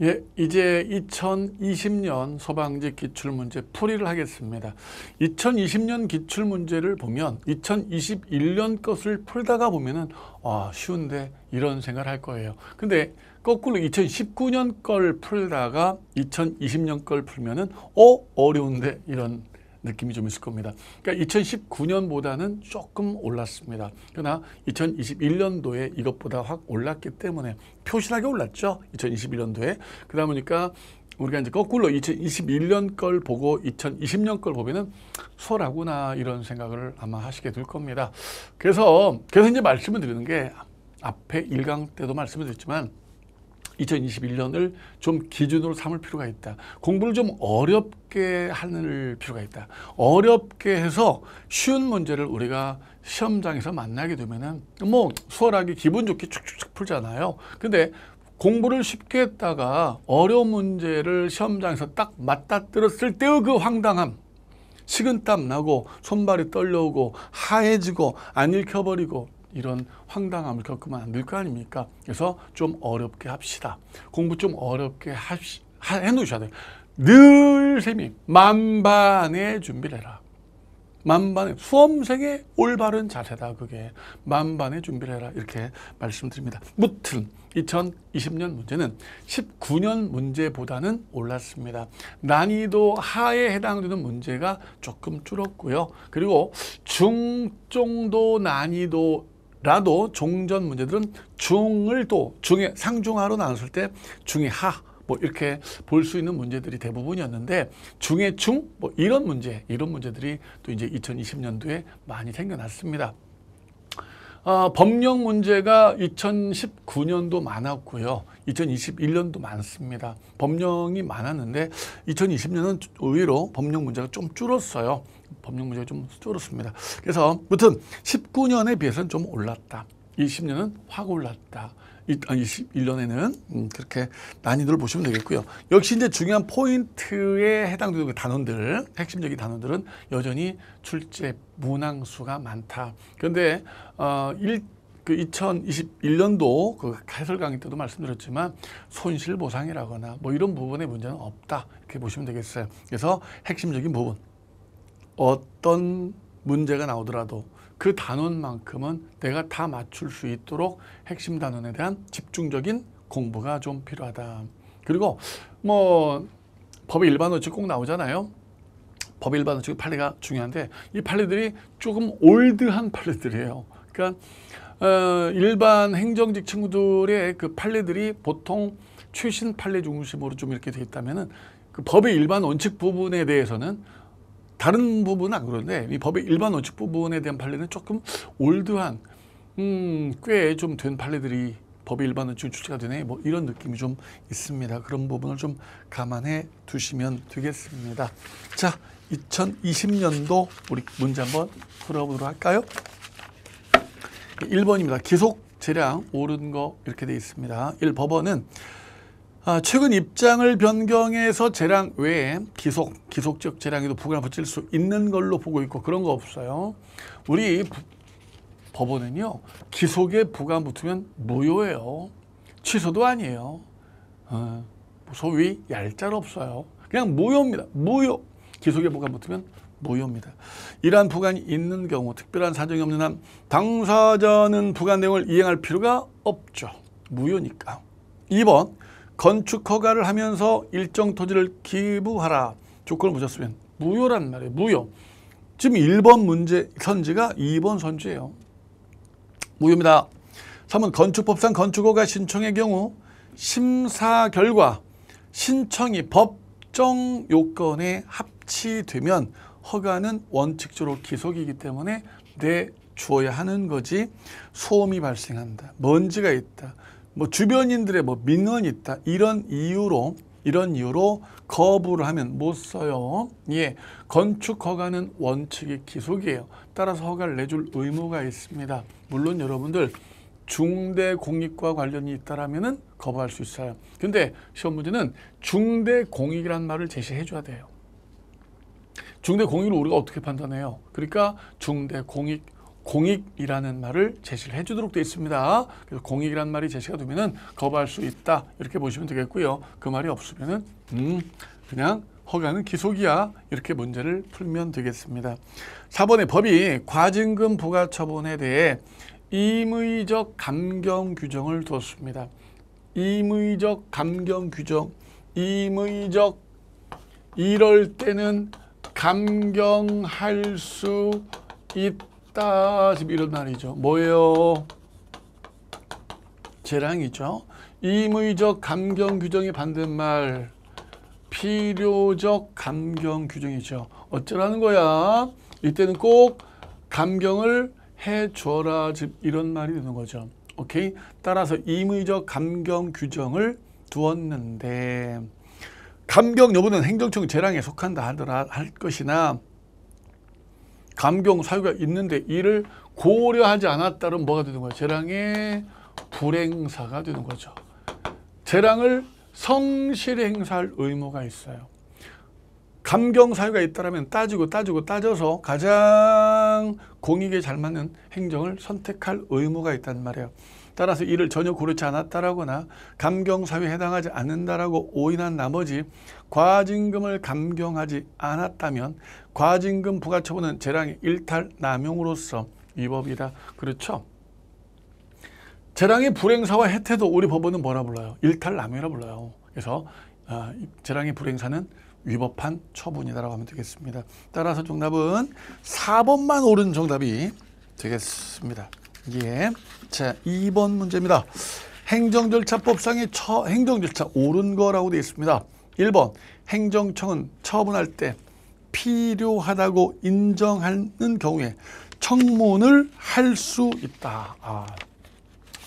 예, 이제 2020년 소방직 기출문제 풀이를 하겠습니다. 2020년 기출문제를 보면 2021년 것을 풀다가 보면은 쉬운데 이런 생각을 할 거예요. 근데 거꾸로 2019년 걸 풀다가 2020년 걸 풀면은 어려운데 이런 느낌이 좀 있을 겁니다. 그러니까 2019년보다는 조금 올랐습니다. 그러나 2021년도에 이것보다 확 올랐기 때문에 표신하게 올랐죠. 2021년도에. 그러다 보니까 우리가 이제 거꾸로 2021년 걸 보고 2020년 걸 보면은 수월하구나 이런 생각을 아마 하시게 될 겁니다. 그래서 이제 말씀을 드리는 게 앞에 1강 때도 말씀을 드렸지만 2021년을 좀 기준으로 삼을 필요가 있다. 공부를 좀 어렵게 하는 필요가 있다. 어렵게 해서 쉬운 문제를 우리가 시험장에서 만나게 되면은 뭐 수월하게 기분 좋게 축축축 풀잖아요. 근데 공부를 쉽게 했다가 어려운 문제를 시험장에서 딱 맞닥뜨렸을 때의 그 황당함, 식은땀 나고 손발이 떨려오고 하얘지고 안 읽혀버리고 이런 황당함을 겪으면 안 될 거 아닙니까? 그래서 좀 어렵게 합시다. 공부 좀 어렵게 해놓으셔야 돼요. 늘 쌤이 만반의 준비를 해라. 만반의 수험생의 올바른 자세다. 그게 만반의 준비를 해라. 이렇게 말씀드립니다. 무튼 2020년 문제는 19년 문제보다는 올랐습니다. 난이도 하에 해당되는 문제가 조금 줄었고요. 그리고 중정도 난이도 라도 종전 문제들은 중을 또 중에 상중하로 나눴을 때 중의 하 뭐 이렇게 볼 수 있는 문제들이 대부분이었는데 중의 중 뭐 이런 문제들이 또 이제 2020년도에 많이 생겨났습니다. 법령 문제가 2019년도 많았고요. 2021년도 많습니다. 법령이 많았는데 2020년은 의외로 법령 문제가 좀 줄었어요. 법령 문제가 좀 줄었습니다. 그래서 무튼 19년에 비해서는 좀 올랐다. 20년은 확 올랐다. 21년에는 그렇게 난이도를 보시면 되겠고요. 역시 이제 중요한 포인트에 해당되는 그 단원들, 핵심적인 단원들은 여전히 출제 문항수가 많다. 그런데 2021년도 그 해설 강의 때도 말씀드렸지만 손실보상이라거나 뭐 이런 부분의 문제는 없다. 이렇게 보시면 되겠어요. 그래서 핵심적인 부분, 어떤 문제가 나오더라도 그 단원만큼은 내가 다 맞출 수 있도록 핵심 단원에 대한 집중적인 공부가 좀 필요하다. 그리고 뭐 법의 일반 원칙 꼭 나오잖아요. 법의 일반 원칙 판례가 중요한데 이 판례들이 조금 올드한 판례들이에요. 그러니까 일반 행정직 친구들의 그 판례들이 보통 최신 판례 중심으로 좀 이렇게 되어 있다면은 그 법의 일반 원칙 부분에 대해서는 다른 부분은 안 그런데 이 법의 일반 원칙 부분에 대한 판례는 조금 올드한 꽤 좀 된 판례들이 법의 일반 원칙 출제가 되네 뭐 이런 느낌이 좀 있습니다. 그런 부분을 좀 감안해 두시면 되겠습니다. 자, 2020년도 우리 문제 한번 풀어보도록 할까요? 1번입니다. 기속 재량 옳은 거 이렇게 되어 있습니다. 1법원은 최근 입장을 변경해서 재량 외에 기속적 재량에도 부과를 붙일 수 있는 걸로 보고 있고 그런 거 없어요. 우리 법원은요. 기속에 부과 붙으면 무효예요. 취소도 아니에요. 소위 얄짤 없어요. 그냥 무효입니다. 무효. 기속에 부과 붙으면 무효입니다. 이러한 부관이 있는 경우 특별한 사정이 없는 한 당사자는 부관 내용을 이행할 필요가 없죠. 무효니까. 2번 건축 허가를 하면서 일정 토지를 기부하라. 조건을 묻었으면 무효란 말이에요. 무효. 지금 1번 문제 선지가 2번 선지예요. 무효입니다. 3번 건축법상 건축허가 신청의 경우 심사 결과 신청이 법정 요건에 합치되면 허가는 원칙적으로 기속이기 때문에 내주어야 하는 거지. 소음이 발생한다. 먼지가 있다. 뭐 주변인들의 뭐 민원이 있다. 이런 이유로 거부를 하면 못 써요. 예, 건축 허가는 원칙이 기속이에요. 따라서 허가를 내줄 의무가 있습니다. 물론 여러분들 중대 공익과 관련이 있다라면은 거부할 수 있어요. 근데 시험 문제는 중대 공익이라는 말을 제시해 줘야 돼요. 중대 공익을 우리가 어떻게 판단해요? 그러니까 중대 공익 공익이라는 말을 제시를 해주도록 되어 있습니다. 그래서 공익이라는 말이 제시가 되면은 거부할 수 있다 이렇게 보시면 되겠고요. 그 말이 없으면은 그냥 허가는 기속이야 이렇게 문제를 풀면 되겠습니다. 4번의 법이 과징금 부과 처분에 대해 임의적 감경 규정을 두었습니다. 임의적 감경 규정, 임의적 이럴 때는 감경할 수 있다 지금 이런 말이죠. 뭐예요? 재량이죠. 임의적 감경 규정의 반대말 필요적 감경 규정이죠. 어쩌라는 거야? 이때는 꼭 감경을 해줘라 지금 이런 말이 되는 거죠. 오케이? 따라서 임의적 감경 규정을 두었는데 감경 여부는 행정청 재량에 속한다 하더라 할 것이나 감경 사유가 있는데 이를 고려하지 않았다면 뭐가 되는 거예요? 재량의 불행사가 되는 거죠. 재량을 성실히 행사할 의무가 있어요. 감경 사유가 있다면 따져서 가장 공익에 잘 맞는 행정을 선택할 의무가 있단 말이에요. 따라서 이를 전혀 고르지 않았다라거나 감경 사유에 해당하지 않는다라고 오인한 나머지 과징금을 감경하지 않았다면 과징금 부과처분은 재량의 일탈 남용으로서 위법이다. 그렇죠? 재량의 불행사와 해태도 우리 법원은 뭐라 불러요? 일탈 남용이라 불러요. 그래서 재량의 불행사는 위법한 처분이다라고 하면 되겠습니다. 따라서 정답은 4번만 옳은 정답이 되겠습니다. 예. 자, 2번 문제입니다. 행정절차법상의 행정절차 옳은 거라고 되어 있습니다. 1번 행정청은 처분할 때 필요하다고 인정하는 경우에 청문을 할 수 있다.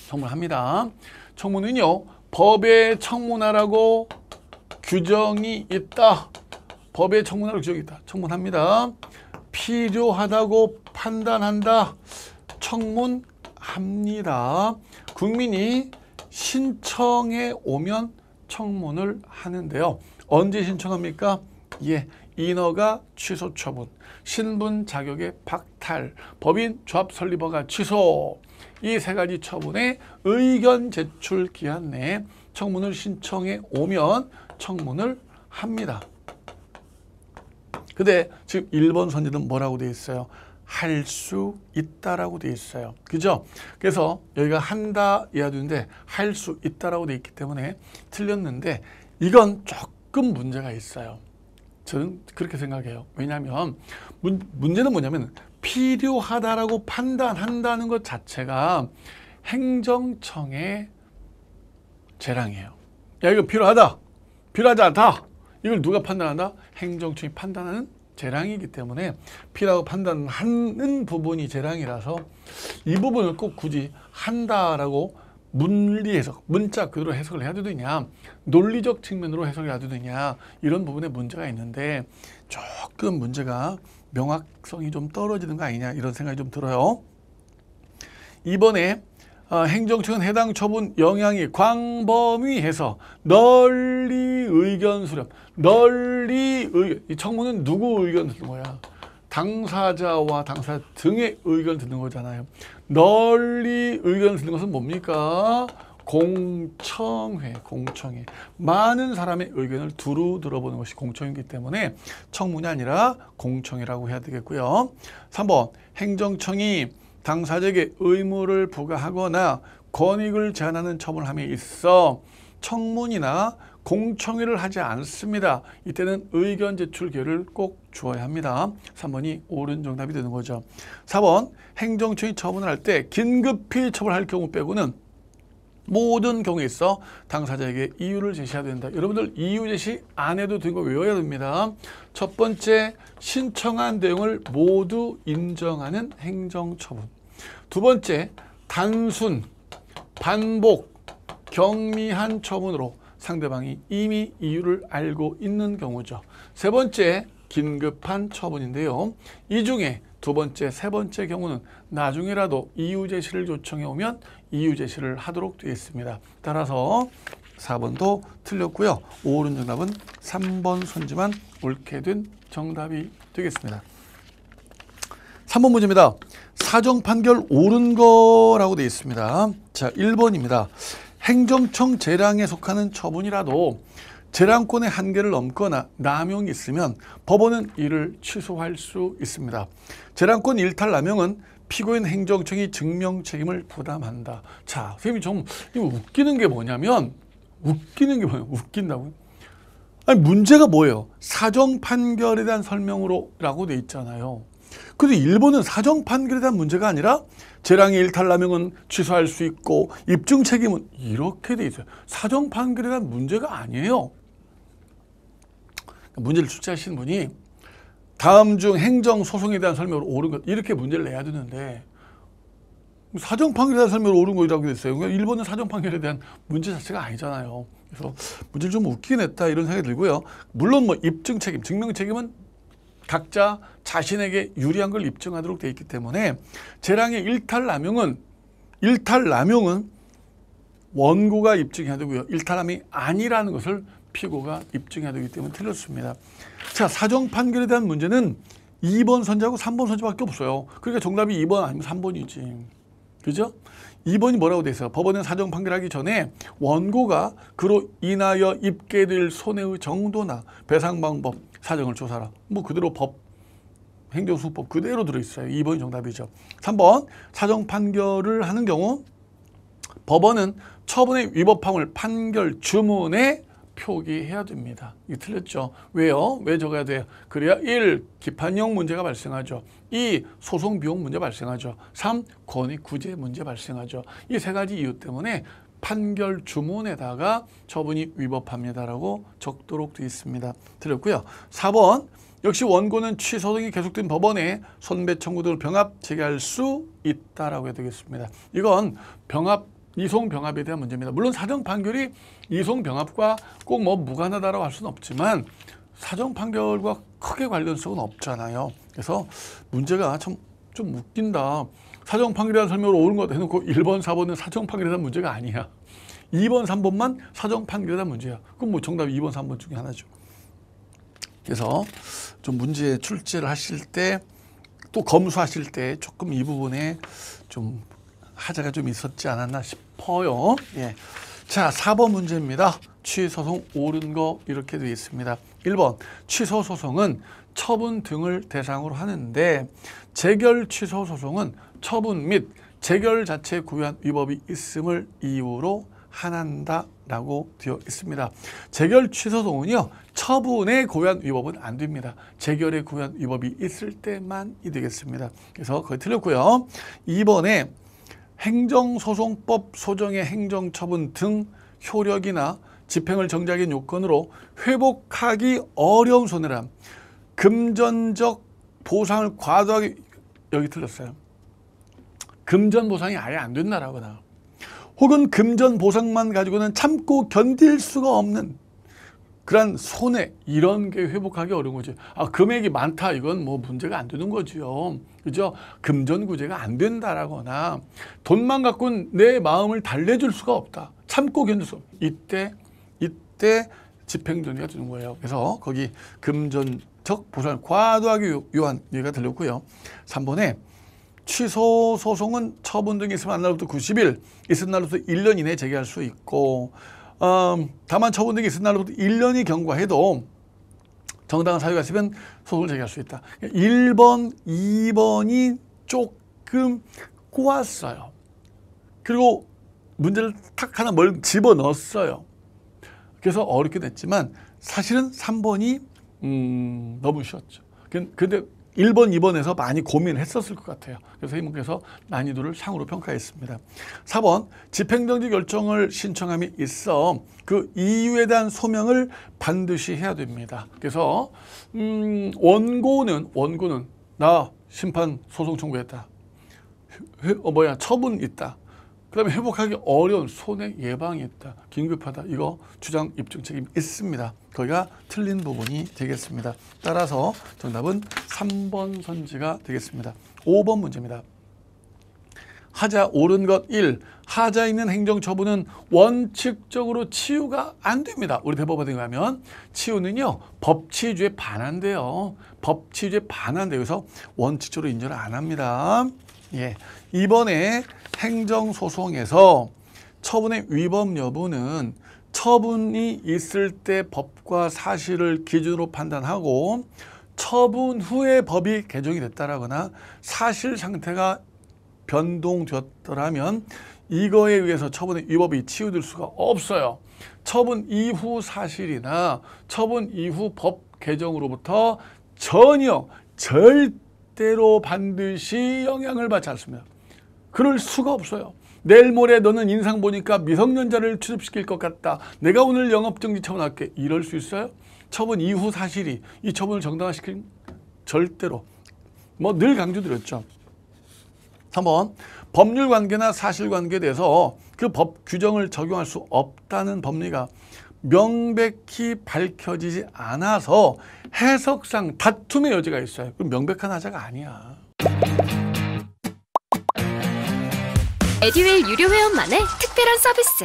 청문합니다. 청문은요. 법에 청문하라고 규정이 있다. 법에 청문하라고 규정이 있다. 청문합니다. 필요하다고 판단한다. 청문합니다. 국민이 신청해 오면 청문을 하는데요. 언제 신청합니까? 예, 인허가 취소 처분, 신분 자격의 박탈, 법인 조합 설립허가 취소 이 세 가지 처분에 의견 제출 기한 내에 청문을 신청해 오면 청문을 합니다. 근데 지금 1번 선지는 뭐라고 되어 있어요? 할 수 있다라고 되어 있어요. 그죠? 그래서 여기가 한다 이해야 되는데 할 수 있다라고 되어 있기 때문에 틀렸는데 이건 조금 문제가 있어요. 저는 그렇게 생각해요. 왜냐하면 문제는 뭐냐면 필요하다라고 판단한다는 것 자체가 행정청의 재량이에요. 야, 이거 필요하다. 필요하지 않다. 이걸 누가 판단한다? 행정청이 판단하는 재량이기 때문에 필요하고 판단하는 부분이 재량이라서 이 부분을 꼭 굳이 한다라고 문리 해석, 문자 그대로 해석을 해야 되느냐, 논리적 측면으로 해석을 해야 되느냐 이런 부분에 문제가 있는데 조금 문제가 명확성이 좀 떨어지는 거 아니냐 이런 생각이 좀 들어요. 이번에 행정청은 해당 처분 영향이 광범위해서 널리 의견 수렴, 이 청문은 누구 의견 듣는 거야? 당사자와 당사자 등의 의견 듣는 거잖아요. 널리 의견 듣는 것은 뭡니까? 공청회. 많은 사람의 의견을 두루 들어보는 것이 공청회이기 때문에 청문이 아니라 공청회라고 해야 되겠고요. 3번 행정청이 당사자에게 의무를 부과하거나 권익을 제한하는 처분함에 있어 청문이나 공청회를 하지 않습니다. 이때는 의견 제출 기회를 꼭 주어야 합니다. 3번이 옳은 정답이 되는 거죠. 4번 행정청이 처분을 할 때 긴급히 처분할 경우 빼고는 모든 경우에 있어 당사자에게 이유를 제시해야 된다. 여러분들 이유 제시 안 해도 되는 거 외워야 됩니다. 첫 번째, 신청한 내용을 모두 인정하는 행정처분. 두 번째, 단순, 반복, 경미한 처분으로 상대방이 이미 이유를 알고 있는 경우죠. 세 번째, 긴급한 처분인데요. 이 중에 두 번째, 세 번째 경우는 나중에라도 이유 제시를 요청해 오면 이유 제시를 하도록 되어 있습니다. 따라서 4번도 틀렸고요. 옳은 정답은 3번 선지만 옳게 된 정답이 되겠습니다. 3번 문제입니다. 사정 판결 옳은 거라고 되어 있습니다. 자, 1번입니다. 행정청 재량에 속하는 처분이라도 재량권의 한계를 넘거나 남용이 있으면 법원은 이를 취소할 수 있습니다. 재량권 일탈 남용은 피고인 행정청이 증명 책임을 부담한다. 자, 선생님이 좀 웃기는 게 뭐냐면 웃긴다고요? 아니, 문제가 뭐예요? 사정 판결에 대한 설명으로라고 돼 있잖아요. 근데 일본은 사정 판결에 대한 문제가 아니라 재량의 일탈 남용은 취소할 수 있고 입증 책임은 이렇게 돼 있어요. 사정 판결에 대한 문제가 아니에요. 문제를 출제하시는 분이 다음 중 행정 소송에 대한 설명으로 옳은 것 이렇게 문제를 내야 되는데 사정 판결에 대한 설명으로 옳은 거라고 됐어요. 일본은 사정 판결에 대한 문제 자체가 아니잖아요. 그래서 문제를 좀 웃기게 냈다 이런 생각이 들고요. 물론 뭐 입증 책임, 증명 책임은 각자 자신에게 유리한 걸 입증하도록 되어 있기 때문에 재량의 일탈 남용은 원고가 입증해야 되고요. 일탈함이 아니라는 것을 피고가 입증해야 되기 때문에 틀렸습니다. 자, 사정 판결에 대한 문제는 2번 선지하고 3번 선지밖에 없어요. 그러니까 정답이 2번 아니면 3번이지. 그죠? 2번이 뭐라고 돼 있어요? 법원은 사정 판결하기 전에 원고가 그로 인하여 입게 될 손해의 정도나 배상 방법, 사정을 조사하라. 뭐 그대로 행정수법 그대로 들어있어요. 2번이 정답이죠. 3번 사정 판결을 하는 경우 법원은 처분의 위법함을 판결 주문에 표기해야 됩니다. 이게 틀렸죠. 왜요? 왜 적어야 돼요? 그래야 1. 기판형 문제가 발생하죠. 2. 소송 비용 문제 발생하죠. 3. 권익 구제 문제 발생하죠. 이 세 가지 이유 때문에 판결 주문에다가 처분이 위법합니다라고 적도록 되어 있습니다. 틀렸고요. 4번 역시 원고는 취소 등이 계속된 법원에 손배 청구 등을 병합 제기할 수 있다라고 해야 되겠습니다. 이건 이송 병합에 대한 문제입니다. 물론 사정 판결이 이송 병합과 꼭 뭐 무관하다라고 할 수는 없지만 사정 판결과 크게 관련성은 없잖아요. 그래서 문제가 참 좀 웃긴다. 사정 판결에 대한 설명으로 옳은 것 해놓고 1번, 4번은 사정 판결에 대한 문제가 아니야. 2번, 3번만 사정 판결에 대한 문제야. 그럼 뭐 정답이 2번, 3번 중에 하나죠. 그래서 좀 문제 출제를 하실 때 또 검수하실 때 조금 이 부분에 좀 하자가 좀 있었지 않았나 싶어요. 예. 자, 4번 문제입니다. 취소소송 옳은 거 이렇게 되어 있습니다. 1번 취소소송은 처분 등을 대상으로 하는데 재결 취소소송은 처분 및 재결 자체에 고유한 위법이 있음을 이유로 한한다라고 되어 있습니다. 재결 취소소송은요. 처분에 고유한 위법은 안 됩니다. 재결에 고유한 위법이 있을 때만이 되겠습니다. 그래서 거의 틀렸고요. 2번에 행정소송법 소정의 행정처분 등 효력이나 집행을 정지하기 요건으로 회복하기 어려운 손해람, 금전적 보상을 과도하게 여기 틀렸어요. 금전 보상이 아예 안 된다라거나 혹은 금전 보상만 가지고는 참고 견딜 수가 없는 그런 손해 이런 게 회복하기 어려운 거죠. 아, 금액이 많다 이건 뭐 문제가 안 되는 거죠. 그죠? 금전 구제가 안 된다라거나 돈만 갖고는 내 마음을 달래줄 수가 없다. 참고 견딜 수 없다. 이때 집행정지가 되는 거예요. 그래서 거기 금전적 보상을 과도하게 요한 얘기가 들렸고요. 3번에 취소 소송은 처분 등이 있으면 날로부터 90일, 있은 날로부터 1년 이내에 제기할 수 있고 다만 처분 등이 있은 날로부터 1년이 경과해도 정당한 사유가 있으면 소송을 제기할 수 있다. 1번, 2번이 조금 꼬았어요. 그리고 문제를 탁 하나 집어넣었어요. 그래서 어렵게 됐지만 사실은 3번이 너무 쉬웠죠. 근데 1번, 2번에서 많이 고민을 했었을 것 같아요. 그래서 선생님께서 난이도를 상으로 평가했습니다. 4번 집행정지 결정을 신청함이 있어 그 이유에 대한 소명을 반드시 해야 됩니다. 그래서 원고는 나 심판 소송 청구했다. 처분 있다. 그 다음에 회복하기 어려운 손해 예방이 있다. 긴급하다. 이거 주장 입증 책임 있습니다. 거기가 틀린 부분이 되겠습니다. 따라서 정답은 3번 선지가 되겠습니다. 5번 문제입니다. 하자 옳은 것 1. 하자 있는 행정처분은 원칙적으로 치유가 안 됩니다. 우리 대법원에 가면 치유는요. 법치주의에 반한대요. 법치주의에 반한대요. 그래서 원칙적으로 인정을 안 합니다. 예. 이번에 행정소송에서 처분의 위법 여부는 처분이 있을 때 법과 사실을 기준으로 판단하고 처분 후에 법이 개정이 됐다라거나 사실 상태가 변동되었더라면 이거에 의해서 처분의 위법이 치유될 수가 없어요. 처분 이후 사실이나 처분 이후 법 개정으로부터 전혀 절대로 반드시 영향을 받지 않습니다. 그럴 수가 없어요. 내일 모레 너는 인상 보니까 미성년자를 취급시킬 것 같다. 내가 오늘 영업정지 처분할게. 이럴 수 있어요? 처분 이후 사실이 이 처분을 정당화시킨 절대로 늘 강조드렸죠. 3번 법률관계나 사실관계에 대해서 그 법 규정을 적용할 수 없다는 법리가 명백히 밝혀지지 않아서 해석상 다툼의 여지가 있어요. 그럼 명백한 하자가 아니야. 에듀윌 유료 회원만의 특별한 서비스.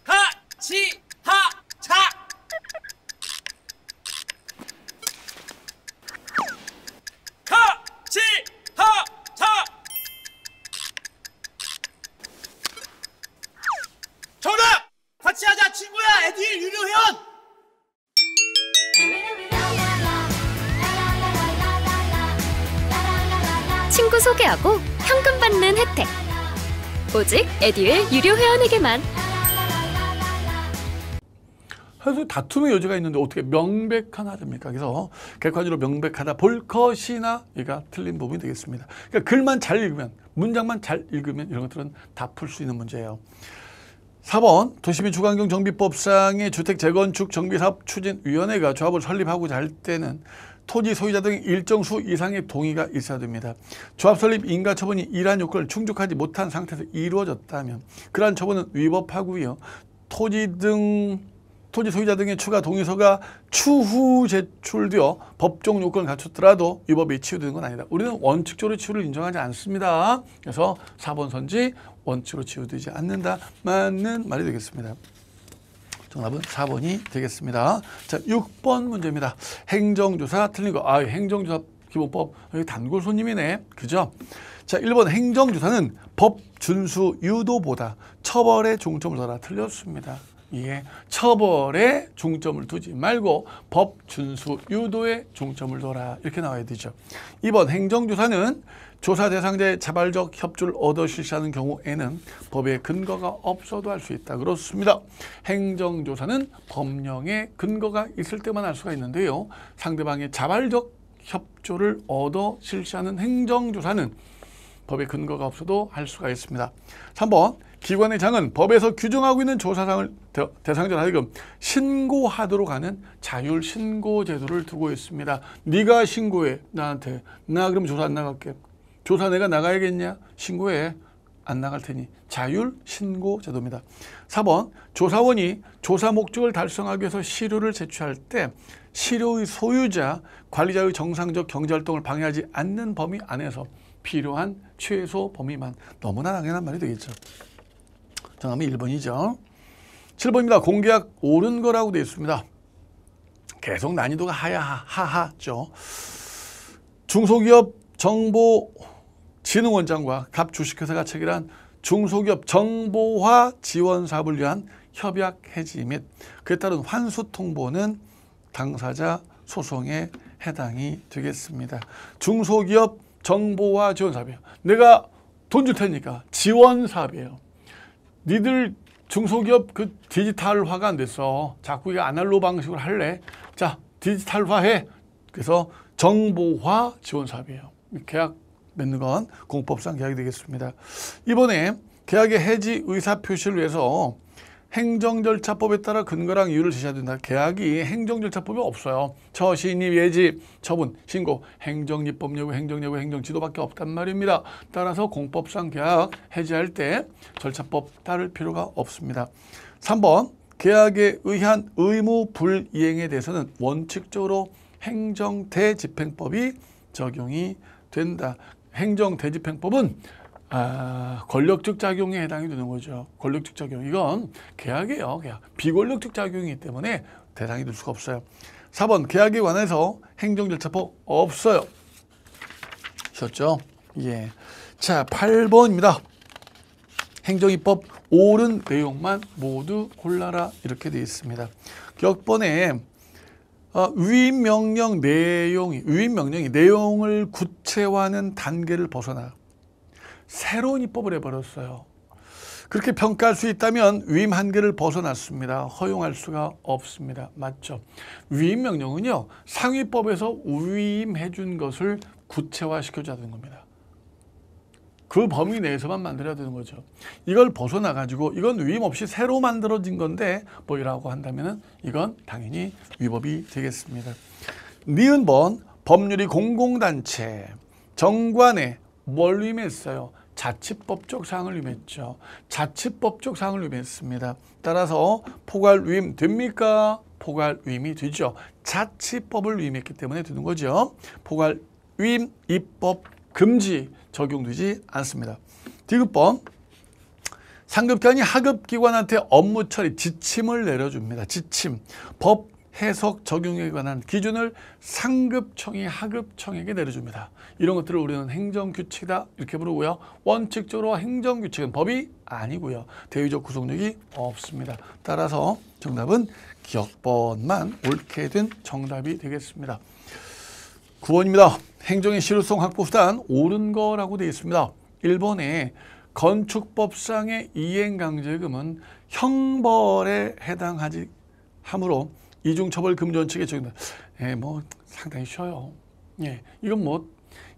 하치하차 하치하차 정답! 같이 하자 친구야 에듀윌 유료 회원! 친구 소개하고 현금 받는 혜택. 오직 에듀윌 유료 회원에게만. 그래서 다툼의 여지가 있는데 어떻게 명백한 하자입니까? 그래서 객관적으로 명백하다 볼 것이나 얘가 틀린 부분이 되겠습니다. 그러니까 글만 잘 읽으면, 문장만 잘 읽으면 이런 것들은 다 풀 수 있는 문제예요. 4번 도시민 주거환경정비법상의 주택재건축정비사업추진위원회가 조합을 설립하고자 할 때는 토지 소유자 등 일정 수 이상의 동의가 있어야 됩니다. 조합 설립 인가 처분이 이러한 요건을 충족하지 못한 상태에서 이루어졌다면 그러한 처분은 위법하고요. 토지 소유자 등의 추가 동의서가 추후 제출되어 법정 요건을 갖췄더라도 위법이 치유되는 건 아니다. 우리는 원칙적으로 치유를 인정하지 않습니다. 그래서 4번 선지 원칙으로 치유되지 않는다. 맞는 말이 되겠습니다. 정답은 4번이 되겠습니다. 자, 6번 문제입니다. 행정조사 틀린 거. 행정조사 기본법 여기 단골 손님이네. 그죠? 자, 1번 행정조사는 법 준수 유도보다 처벌에 중점을 둬라. 틀렸습니다. 예, 처벌에 중점을 두지 말고 법 준수 유도에 중점을 둬라. 이렇게 나와야 되죠. 2번 행정조사는 조사 대상자의 자발적 협조를 얻어 실시하는 경우에는 법의 근거가 없어도 할 수 있다. 그렇습니다. 행정조사는 법령의 근거가 있을 때만 할 수가 있는데요. 상대방의 자발적 협조를 얻어 실시하는 행정조사는 법의 근거가 없어도 할 수가 있습니다. 3번 기관의 장은 법에서 규정하고 있는 조사상을 대상자로 하여금 신고하도록 하는 자율신고 제도를 두고 있습니다. 네가 신고해 나한테. 나 그럼 조사 안 나갈게. 조사 내가 나가야겠냐? 신고해. 안 나갈 테니. 자율신고 제도입니다. 4번 조사원이 조사 목적을 달성하기 위해서 시료를 제출할 때 시료의 소유자, 관리자의 정상적 경제활동을 방해하지 않는 범위 안에서 필요한 최소 범위만. 너무나 당연한 말이 되겠죠. 정답은 1번이죠. 7번입니다. 공계약 옳은 거라고 되어 있습니다. 계속 난이도가 하하죠. 중소기업 정보진흥원장과 갑 주식회사가 체결한 중소기업 정보화 지원 사업을 위한 협약 해지 및 그에 따른 환수 통보는 당사자 소송에 해당이 되겠습니다. 중소기업 정보화 지원 사업이에요. 내가 돈 줄 테니까 지원 사업이에요. 니들 중소기업 그 디지털화가 안 됐어. 자꾸 이게 아날로그 방식으로 할래? 자, 디지털화해. 그래서 정보화 지원 사업이에요. 계약 맺는 건 공법상 계약이 되겠습니다. 이번에 계약의 해지 의사표시를 위해서 행정절차법에 따라 근거랑 이유를 제시해야 된다. 계약이 행정절차법이 없어요. 처신입, 예지, 처분, 신고, 행정입법 여부, 행정여부, 행정지도밖에 없단 말입니다. 따라서 공법상 계약 해지할 때 절차법 따를 필요가 없습니다. 3번 계약에 의한 의무 불이행에 대해서는 원칙적으로 행정대집행법이 적용이 된다. 행정대집행법은 권력적 작용에 해당이 되는 거죠. 권력적 작용. 이건 계약이에요. 계약. 비권력적 작용이기 때문에 대상이 될 수가 없어요. 4번 계약에 관해서 행정절차법 없어요. 쉬었죠? 예. 자, 8번입니다. 행정입법 옳은 내용만 모두 골라라 이렇게 되어 있습니다. 격번에 위임 명령이 내용을 구체화하는 단계를 벗어나 새로운 입법을 해버렸어요. 그렇게 평가할 수 있다면 위임 한계를 벗어났습니다. 허용할 수가 없습니다. 맞죠? 위임 명령은요, 상위법에서 위임해 준 것을 구체화시켜줘야 되는 겁니다. 그 범위 내에서만 만들어야 되는 거죠. 이걸 벗어나가지고 이건 위임 없이 새로 만들어진 건데 뭐 이라고 한다면 이건 당연히 위법이 되겠습니다. 니은 번 법률이 공공단체 정관에 뭘 위임했어요? 자치법적 사항을 위임했죠. 자치법적 사항을 위임했습니다. 따라서 포괄 위임 됩니까? 포괄 위임이 되죠. 자치법을 위임했기 때문에 되는 거죠. 포괄 위임 입법 금지 적용되지 않습니다. 디귿번 상급기관이 하급기관한테 업무 처리 지침을 내려줍니다. 지침, 법 해석 적용에 관한 기준을 상급청이 하급청에게 내려줍니다. 이런 것들을 우리는 행정규칙이다 이렇게 부르고요. 원칙적으로 행정규칙은 법이 아니고요. 대의적 구속력이 없습니다. 따라서 정답은 기억번만 옳게 된 정답이 되겠습니다. 9번입니다. 행정의 실효성 확보 수단 옳은 거라고 되어 있습니다. 1번에 건축법상의 이행강제금은 형벌에 해당하지 하므로 이중처벌 금지 원칙에 적용된다. 뭐 상당히 쉬워요. 예, 이건 뭐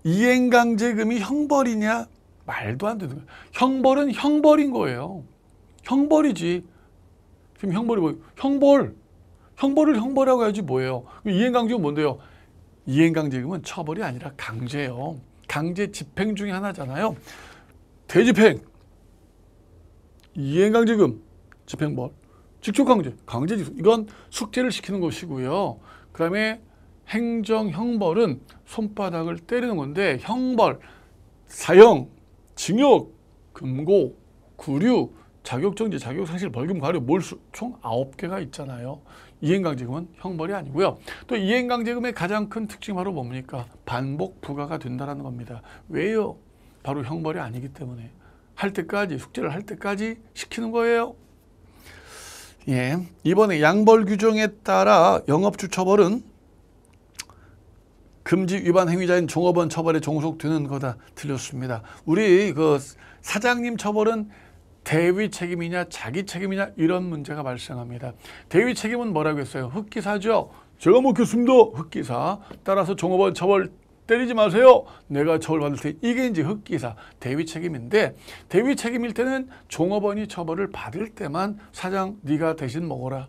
이행강제금이 형벌이냐 말도 안 되는 거예요. 형벌은 형벌인 거예요. 형벌이지. 지금 형벌이 뭐예요? 형벌을 형벌이라고 해야지 뭐예요. 이행강제금은 뭔데요? 이행강제금은 처벌이 아니라 강제예요. 강제 집행 중에 하나잖아요. 대집행, 이행강제금, 집행벌, 직촉강제, 강제집행. 이건 숙제를 시키는 것이고요. 그 다음에 행정형벌은 손바닥을 때리는 건데 형벌, 사형, 징역, 금고, 구류, 자격정지, 자격상실, 벌금, 과료, 몰수 총 9개가 있잖아요. 이행강제금은 형벌이 아니고요. 또 이행강제금의 가장 큰 특징이 바로 뭡니까? 반복 부과가 된다는 겁니다. 왜요? 바로 형벌이 아니기 때문에 할 때까지 숙제를 할 때까지 시키는 거예요. 예, 이번에 양벌 규정에 따라 영업주 처벌은 금지 위반 행위자인 종업원 처벌에 종속되는 거다. 틀렸습니다. 우리 그 사장님 처벌은 대위 책임이냐 자기 책임이냐 이런 문제가 발생합니다. 대위 책임은 뭐라고 했어요? 흑기사죠. 제가 먹겠습니다. 흑기사. 따라서 종업원 처벌 때리지 마세요. 내가 처벌받을 테 이게 이제 흑기사 대위 책임인데 대위 책임일 때는 종업원이 처벌을 받을 때만 사장 네가 대신 먹어라.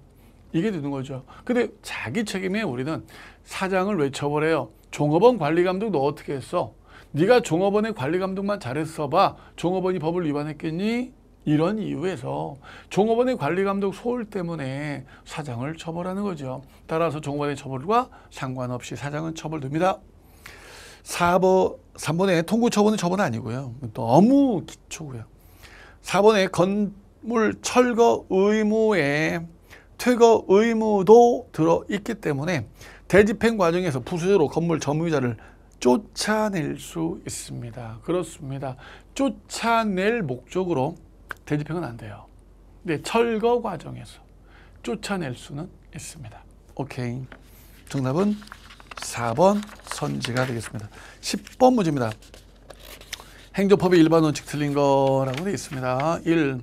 이게 되는 거죠. 근데 자기 책임에 우리는 사장을 왜 처벌해요? 종업원 관리감독 너 어떻게 했어? 네가 종업원의 관리감독만 잘했어 봐. 종업원이 법을 위반했겠니? 이런 이유에서 종업원의 관리감독 소홀 때문에 사장을 처벌하는 거죠. 따라서 종업원의 처벌과 상관없이 사장은 처벌됩니다. 3번에 통구처분은 처분 아니고요. 너무 기초고요. 4번에 건물 철거 의무에 퇴거 의무도 들어있기 때문에 대집행 과정에서 부수적으로 건물 점유자를 쫓아낼 수 있습니다. 그렇습니다. 쫓아낼 목적으로 대집행은 안 돼요. 근데 철거 과정에서 쫓아낼 수는 있습니다. 오케이. 정답은 4번 선지가 되겠습니다. 10번 문제입니다. 행정법의 일반 원칙 틀린 거라고 되어 있습니다. 1.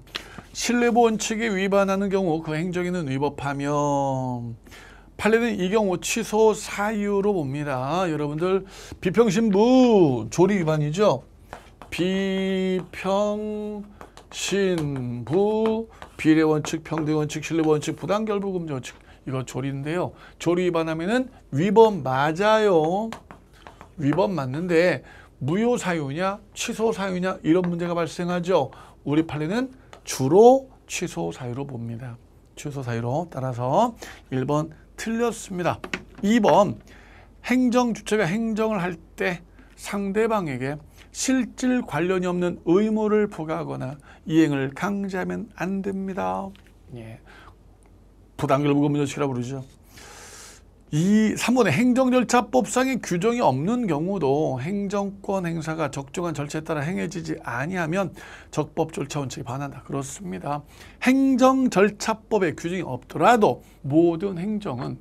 신뢰보 원칙에 위반하는 경우 그 행정에는 위법하면 판례는 이 경우 취소 사유로 봅니다. 여러분들 비평신부 조리 위반이죠. 비평신부 비례원칙, 평등원칙, 신뢰원칙, 부당결부금지 원칙 이거 조리인데요. 조리 위반하면은 위법 맞아요. 위법 맞는데 무효 사유냐 취소 사유냐 이런 문제가 발생하죠. 우리 판례는 주로 취소 사유로 봅니다. 취소 사유로 따라서 1번 틀렸습니다. 2번 행정 주체가 행정을 할 때 상대방에게 실질 관련이 없는 의무를 부과하거나 이행을 강제하면 안 됩니다. 예. 부당결부금조치라고 부르죠. 이 3번의 행정절차법상의 규정이 없는 경우도 행정권 행사가 적정한 절차에 따라 행해지지 아니하면 적법절차 원칙에 반한다. 그렇습니다. 행정절차법에 규정이 없더라도 모든 행정은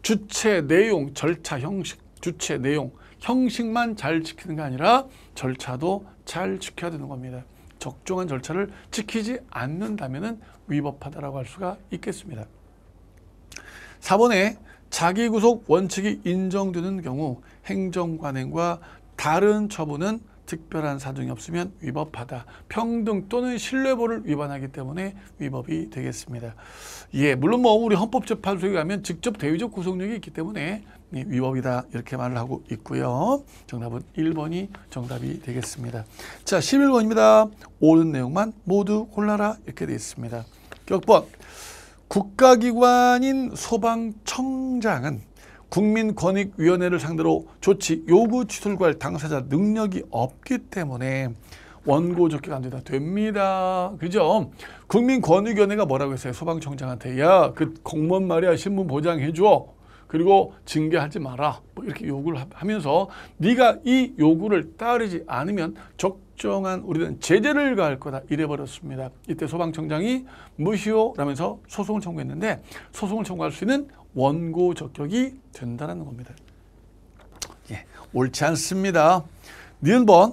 주체, 내용, 절차, 형식, 주체, 내용, 형식만 잘 지키는 게 아니라 절차도 잘 지켜야 되는 겁니다. 적정한 절차를 지키지 않는다면 위법하다라고 할 수가 있겠습니다. 4번에 자기구속 원칙이 인정되는 경우 행정관행과 다른 처분은 특별한 사정이 없으면 위법하다. 평등 또는 신뢰보를 위반하기 때문에 위법이 되겠습니다. 예, 물론 뭐 우리 헌법재판소에 가면 직접 대위적 구속력이 있기 때문에 위법이다 이렇게 말을 하고 있고요. 정답은 1번이 정답이 되겠습니다. 자, 11번입니다. 옳은 내용만 모두 골라라 이렇게 되어 있습니다. 격번 국가기관인 소방청장은 국민권익위원회를 상대로 조치 요구 취소를 구할 당사자 능력이 없기 때문에 원고 적격 안 된다. 됩니다. 그죠? 국민권익위원회가 뭐라고 했어요? 소방청장한테 야, 그 공무원 말이야 신분 보장해 줘. 그리고 징계하지 마라. 뭐 이렇게 요구를 하면서 네가 이 요구를 따르지 않으면 적정한 우리는 제재를 가할 거다. 이래버렸습니다. 이때 소방청장이 무시효라면서 소송을 청구했는데 소송을 청구할 수 있는 원고 적격이 된다는 겁니다. 예, 옳지 않습니다. 니은번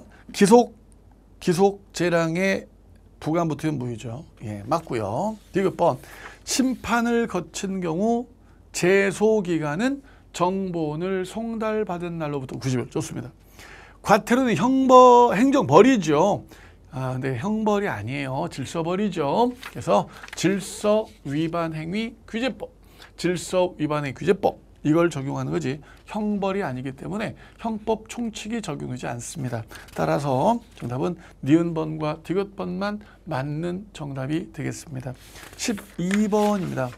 기속재량의 부관 붙으면 무효죠. 예, 맞고요. 디귿번 심판을 거친 경우 제소기간은 정본을 송달받은 날로부터 90일. 좋습니다. 과태료는 행정벌이죠. 근데 형벌이 아니에요. 질서벌이죠. 그래서 질서위반행위규제법, 질서위반행위규제법 이걸 적용하는 거지 형벌이 아니기 때문에 형법 총칙이 적용되지 않습니다. 따라서 정답은 니은번과 디귿번만 맞는 정답이 되겠습니다. 12번입니다.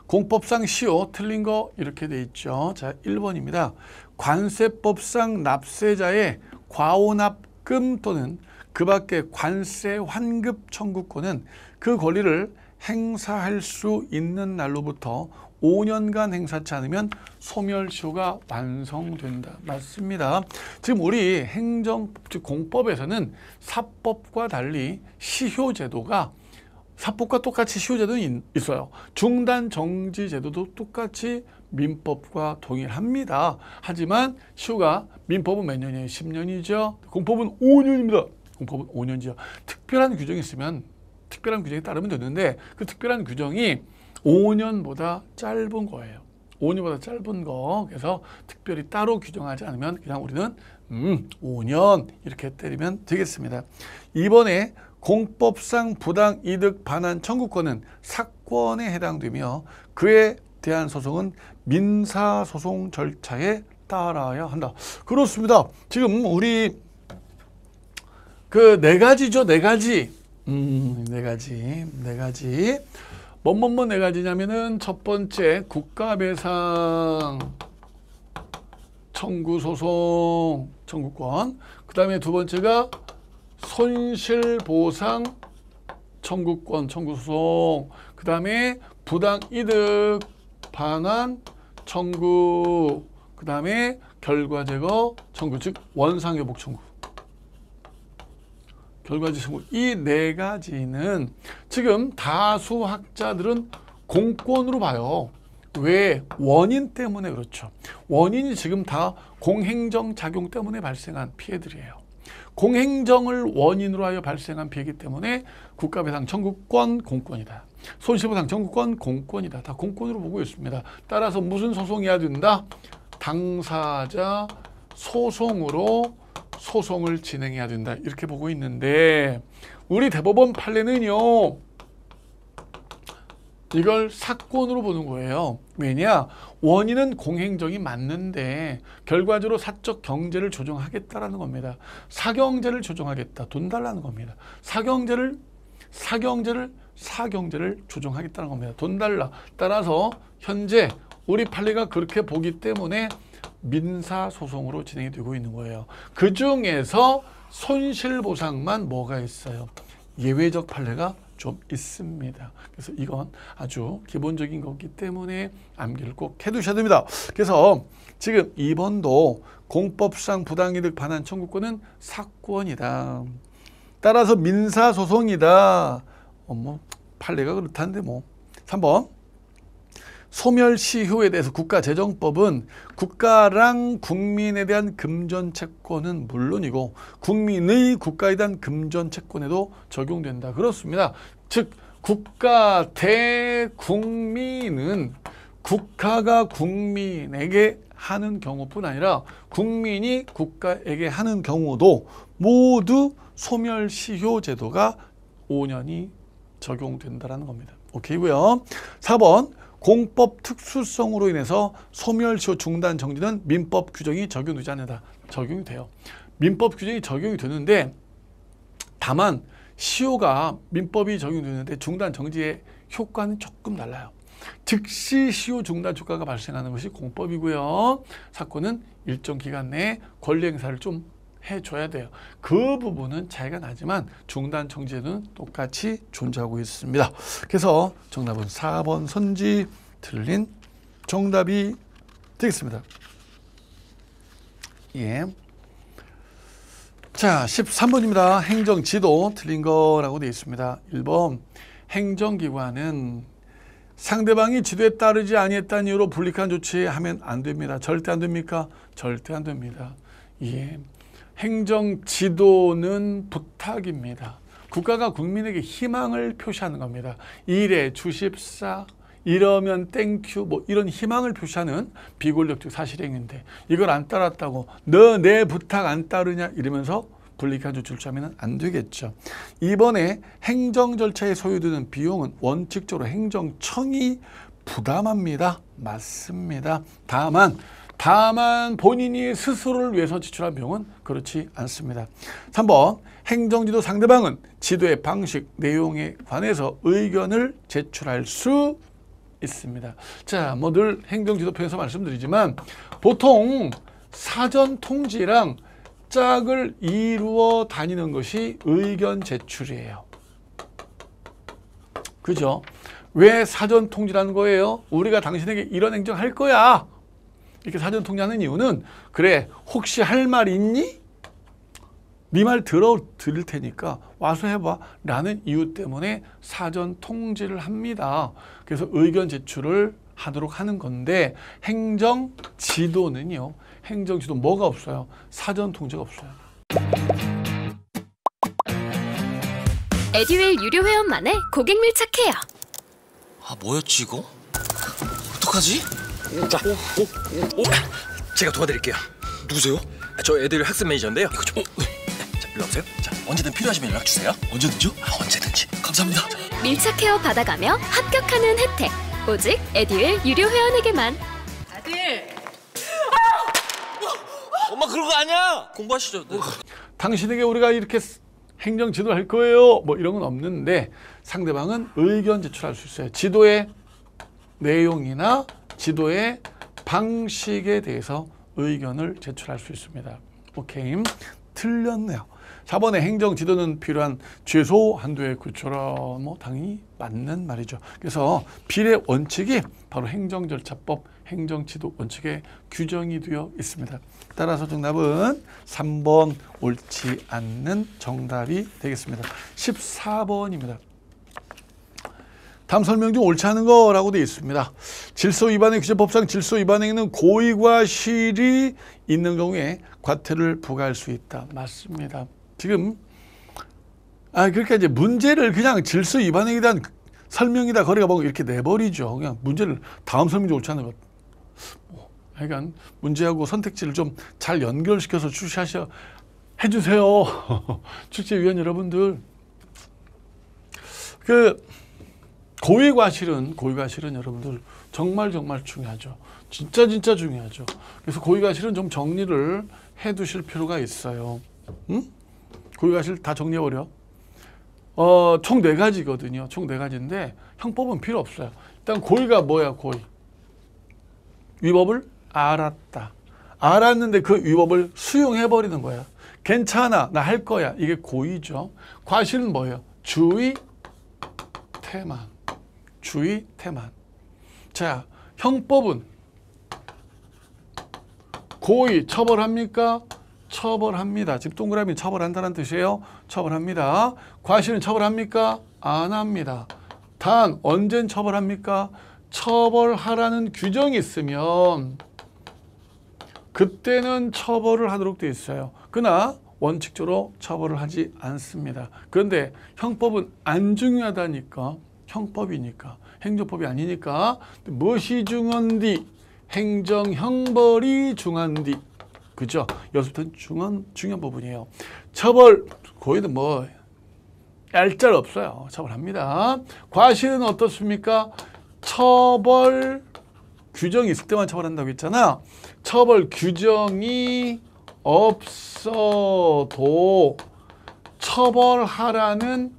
공법상 시효 틀린 거 이렇게 돼 있죠. 자, 1번입니다. 관세법상 납세자의 과오납금 또는 그 밖의 관세 환급 청구권은 그 권리를 행사할 수 있는 날로부터 5년간 행사치 않으면 소멸시효가 완성된다. 맞습니다. 지금 우리 행정법, 공법에서는 사법과 달리 시효제도가 사법과 똑같이 시효제도는 있어요. 중단정지제도도 똑같이 민법과 동일합니다. 하지만 시효가 민법은 몇 년이에요? 10년이죠. 공법은 5년입니다. 공법은 5년이죠. 특별한 규정이 있으면 특별한 규정에 따르면 되는데 그 특별한 규정이 5년보다 짧은 거예요. 5년보다 짧은 거. 그래서 특별히 따로 규정하지 않으면 그냥 우리는 5년 이렇게 때리면 되겠습니다. 이번에 공법상 부당이득 반환 청구권은 사건에 해당되며 그에 대한 소송은 민사소송 절차에 따라야 한다. 그렇습니다. 지금 우리 그 4가지죠. 4가지. 4가지. 뭔 4가지냐면은 첫 번째 국가배상 청구소송 청구권. 그 다음에 두 번째가 손실보상 청구권 청구소송. 그 다음에 부당이득 반환 청구. 그 다음에 결과제거 청구, 즉 원상회복 청구. 결과제 청구. 이 4가지는 지금 다수 학자들은 공권으로 봐요. 왜? 원인 때문에 그렇죠. 원인이 지금 다 공행정 작용 때문에 발생한 피해들이에요. 공행정을 원인으로 하여 발생한 피해이기 때문에 국가배상 청구권 공권이다. 손실보상 청구권 공권이다. 다 공권으로 보고 있습니다. 따라서 무슨 소송해야 된다? 당사자 소송으로 소송을 진행해야 된다. 이렇게 보고 있는데 우리 대법원 판례는요. 이걸 사건으로 보는 거예요. 왜냐? 원인은 공행정이 맞는데 결과적으로 사적 경제를 조정하겠다라는 겁니다. 사경제를 조정하겠다. 돈 달라는 겁니다. 사경제를 조정하겠다는 겁니다. 돈 달라. 따라서 현재 우리 판례가 그렇게 보기 때문에 민사소송으로 진행이 되고 있는 거예요. 그 중에서 손실보상만 뭐가 있어요? 예외적 판례가 좀 있습니다. 그래서 이건 아주 기본적인 거기 때문에 암기를 꼭 해두셔야 됩니다. 그래서 지금 2번도 공법상 부당이득 반환 청구권은 사건이다. 따라서 민사소송이다. 뭐 판례가 그렇다는데 뭐. 3번 소멸시효에 대해서 국가재정법은 국가랑 국민에 대한 금전채권은 물론이고 국민의 국가에 대한 금전채권에도 적용된다. 그렇습니다. 즉 국가 대국민은 국가가 국민에게 하는 경우뿐 아니라 국민이 국가에게 하는 경우도 모두 소멸시효 제도가 5년이 적용된다는 겁니다. 오케이고요. 4번 공법 특수성으로 인해서 소멸시효 중단 정지는 민법 규정이 적용되지 않는다. 적용이 돼요. 민법 규정이 적용이 되는데 다만 시효가 민법이 적용되는데 중단 정지의 효과는 조금 달라요. 즉시 시효 중단 효과가 발생하는 것이 공법이고요. 사건은 일정 기간 내에 권리 행사를 좀 해줘야 돼요. 그 부분은 차이가 나지만 중단 정지는 똑같이 존재하고 있습니다. 그래서 정답은 4번 선지 틀린 정답이 되겠습니다. 예. 자, 13번입니다. 행정지도 틀린 거라고 되어 있습니다. 1번 행정기관은 상대방이 지도에 따르지 아니했다는 이유로 불리한 조치하면 안 됩니다. 절대 안 됩니까? 절대 안 됩니다. 예. 행정지도는 부탁입니다. 국가가 국민에게 희망을 표시하는 겁니다. 이래 주십사, 이러면 땡큐, 뭐 이런 희망을 표시하는 비권력적 사실행위인데 이걸 안 따랐다고 너 내 부탁 안 따르냐 이러면서 불리한 조치를 취하면 안 되겠죠. 이번에 행정 절차에 소요되는 비용은 원칙적으로 행정청이 부담합니다. 맞습니다. 다만 본인이 스스로를 위해서 지출한 비용은 그렇지 않습니다. 3번 행정지도 상대방은 지도의 방식, 내용에 관해서 의견을 제출할 수 있습니다. 자, 뭐 늘 행정지도표에서 말씀드리지만 보통 사전 통지랑 짝을 이루어 다니는 것이 의견 제출이에요. 그죠? 왜 사전 통지라는 거예요? 우리가 당신에게 이런 행정할 거야. 이렇게 사전 통지하는 이유는 그래 혹시 할 말 있니? 네 말 들을 테니까 와서 해봐 라는 이유 때문에 사전 통지를 합니다. 그래서 의견 제출을 하도록 하는 건데 행정지도는요. 행정지도 뭐가 없어요? 사전 통지가 없어요. 에듀윌 유료 회원만의 고객 밀착해요. 아 뭐였지 이거? 어떡하지? 자, 제가 도와드릴게요. 누구세요? 저 애들 학습 매니저인데요. 이거 좀. 자, 일로 오세요. 자, 언제든 필요하시면 연락 주세요. 언제든지요? 언제든지. 감사합니다. 밀착 케어 받아가며 합격하는 혜택. 오직 에듀윌 유료 회원에게만. 아들, 엄마 그런 거 아니야. 공부하시죠. 네. 당신에게 우리가 이렇게 행정 지도를 할 거예요. 뭐 이런 건 없는데 상대방은 의견 제출할 수 있어요. 지도의 내용이나 지도의 방식에 대해서 의견을 제출할 수 있습니다. 오케이. 틀렸네요. 4번에 행정 지도는 필요한 최소 한도의 구조라 뭐 당연히 맞는 말이죠. 그래서 비례 원칙이 바로 행정절차법 행정지도 원칙에 규정이 되어 있습니다. 따라서 정답은 3번 옳지 않는 정답이 되겠습니다. 14번입니다. 다음 설명 중 옳지 않은 거라고 되어 있습니다. 질서 위반의 규제법상 질서 위반 행위는 고의과실이 있는 경우에 과태료를 부과할 수 있다. 맞습니다. 지금 그러니까 이제 문제를 그냥 질서 위반 행위에 대한 설명이다 거리가 보고 이렇게 내버리죠. 그냥 문제를 다음 설명 중 옳지 않은 것. 그러니까 문제하고 선택지를 좀 잘 연결시켜서 해주세요. 출제위원 여러분들. 고의과실은 여러분들 정말 중요하죠. 진짜 중요하죠. 그래서 고의과실은 좀 정리를 해두실 필요가 있어요. 응? 고의과실 다 정리해버려. 총 4가지거든요. 총 4가지인데 형법은 필요 없어요. 일단 고의가 뭐야 고의? 위법을 알았다. 알았는데 그 위법을 수용해버리는 거야. 괜찮아, 나 할 거야. 이게 고의죠. 과실은 뭐예요? 주의, 태만. 주의, 태만. 자, 형법은 고의 처벌합니까? 처벌합니다. 지금 동그라미 처벌한다는 뜻이에요. 처벌합니다. 과실은 처벌합니까? 안 합니다. 단 언젠 처벌합니까? 처벌하라는 규정이 있으면 그때는 처벌을 하도록 되어 있어요. 그러나 원칙적으로 처벌을 하지 않습니다. 그런데 형법은 안 중요하다니까. 형법이니까. 행정법이 아니니까. 무엇이 중헌디? 행정형벌이 중헌디. 그죠? 여기서부터는 중요한 부분이에요. 처벌, 고의는 뭐 얄짤 없어요. 처벌합니다. 과실은 어떻습니까? 처벌 규정이 있을 때만 처벌한다고 했잖아. 처벌 규정이 없어도 처벌하라는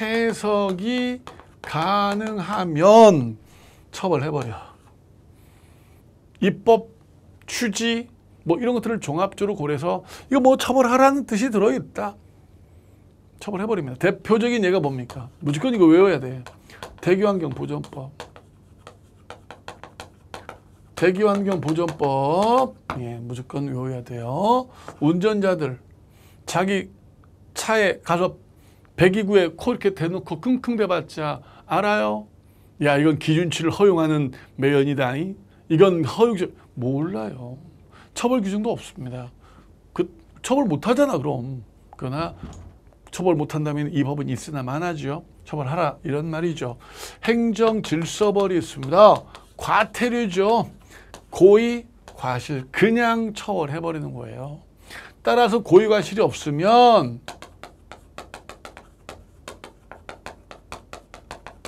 해석이 가능하면 처벌해버려. 입법, 취지 뭐 이런 것들을 종합적으로 고려해서 이거 뭐 처벌하라는 뜻이 들어있다. 처벌해버립니다. 대표적인 예가 뭡니까? 무조건 이거 외워야 돼. 대기환경보전법. 대기환경보전법. 예, 무조건 외워야 돼요. 운전자들 자기 차에 가서 배기구에 코 이렇게 대놓고 킁킁 대봤자 알아요? 야, 이건 기준치를 허용하는 매연이다. 이건 허용 몰라요. 처벌 규정도 없습니다. 그 처벌 못하잖아 그럼. 그러나 처벌 못한다면 이 법은 있으나 마나죠. 처벌하라 이런 말이죠. 행정질서벌이 있습니다. 과태료죠. 고의, 과실 그냥 처벌해버리는 거예요. 따라서 고의, 과실이 없으면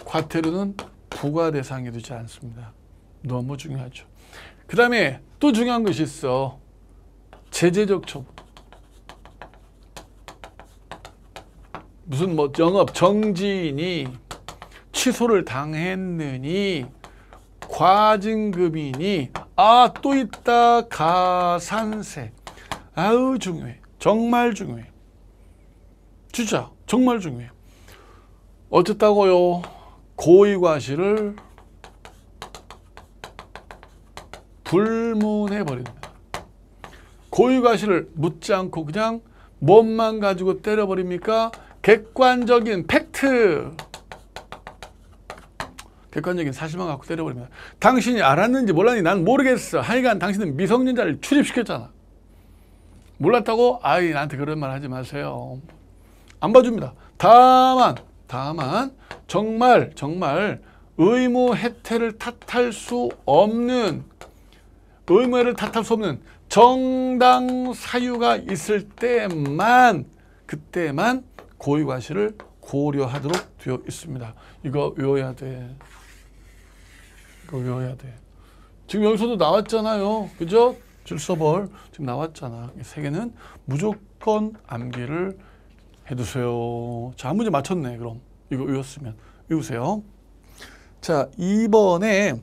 과태료는 부과 대상이 되지 않습니다. 너무 중요하죠. 그 다음에 또 중요한 것이 있어. 제재적 처분. 무슨 뭐 영업 정지니 취소를 당했느니 과징금이니 또 있다 가산세. 아우 중요해. 정말 중요해. 진짜 정말 중요해. 어쨌다고요? 고의과실을 불문해버립니다. 고의과실을 묻지 않고 그냥 몸만 가지고 때려버립니까? 객관적인 팩트, 객관적인 사실만 갖고 때려버립니다. 당신이 알았는지 몰랐는지 난 모르겠어. 하여간 당신은 미성년자를 출입시켰잖아. 몰랐다고? 아이 나한테 그런 말 하지 마세요. 안 봐줍니다. 다만 정말 의무 혜택을 탓할 수 없는, 의무를 탓할 수 없는 정당 사유가 있을 때만, 그때만 고의과실을 고려하도록 되어 있습니다. 이거 외워야 돼. 이거 외워야 돼. 지금 여기서도 나왔잖아요. 그죠? 질서벌 지금 나왔잖아. 이 세 개는 무조건 암기를 해두세요. 자, 한 문제 맞췄네. 그럼 이거 외웠으면 외우세요. 자, 2번에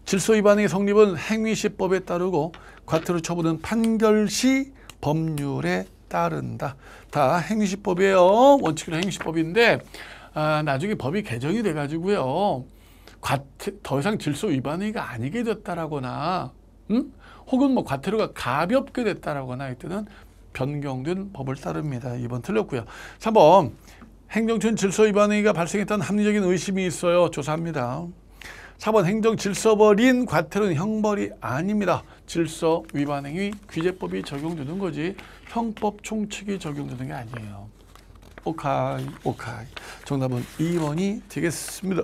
질서 위반의 성립은 행위시법에 따르고 과태료 처분은 판결시 법률에 따른다. 다 행위시법이에요. 원칙으로 행위시법인데 나중에 법이 개정이 돼가지고요. 더 이상 질서 위반의가 아니게 됐다라거나, 혹은 뭐 과태료가 가볍게 됐다라거나 이때는 변경된 법을 따릅니다. 2번 틀렸고요. 3번 행정처분 질서 위반의가 발생했다는 합리적인 의심이 있어요. 조사합니다. 4번 행정질서벌인 과태료는 형벌이 아닙니다. 질서 위반 행위 규제법이 적용되는 거지 형법 총칙이 적용되는 게 아니에요. 오카이. 정답은 2번이 되겠습니다.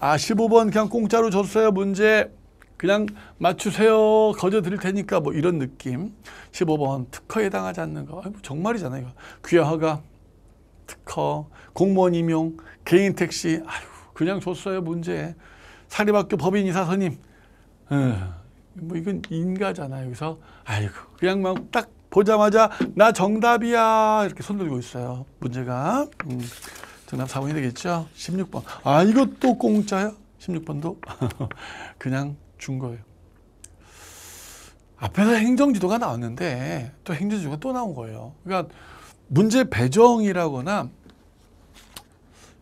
15번 그냥 공짜로 줬어요. 문제 그냥 맞추세요. 거저 드릴 테니까 뭐 이런 느낌. 15번 특허에 해당하지 않는 거. 정말이잖아요. 이거. 귀화허가, 특허, 공무원 임용, 개인 택시. 그냥 줬어요. 문제. 사립학교 법인 이사 선임. 뭐 이건 인가잖아요. 여기서 그냥 막 딱 보자마자 나 정답이야 이렇게 손 들고 있어요. 문제가 정답 4번이 되겠죠. 16번. 이것도 공짜야? 16번도 그냥 준 거예요. 앞에서 행정지도가 나왔는데 또 행정지도가 또 나온 거예요. 그러니까 문제 배정이라거나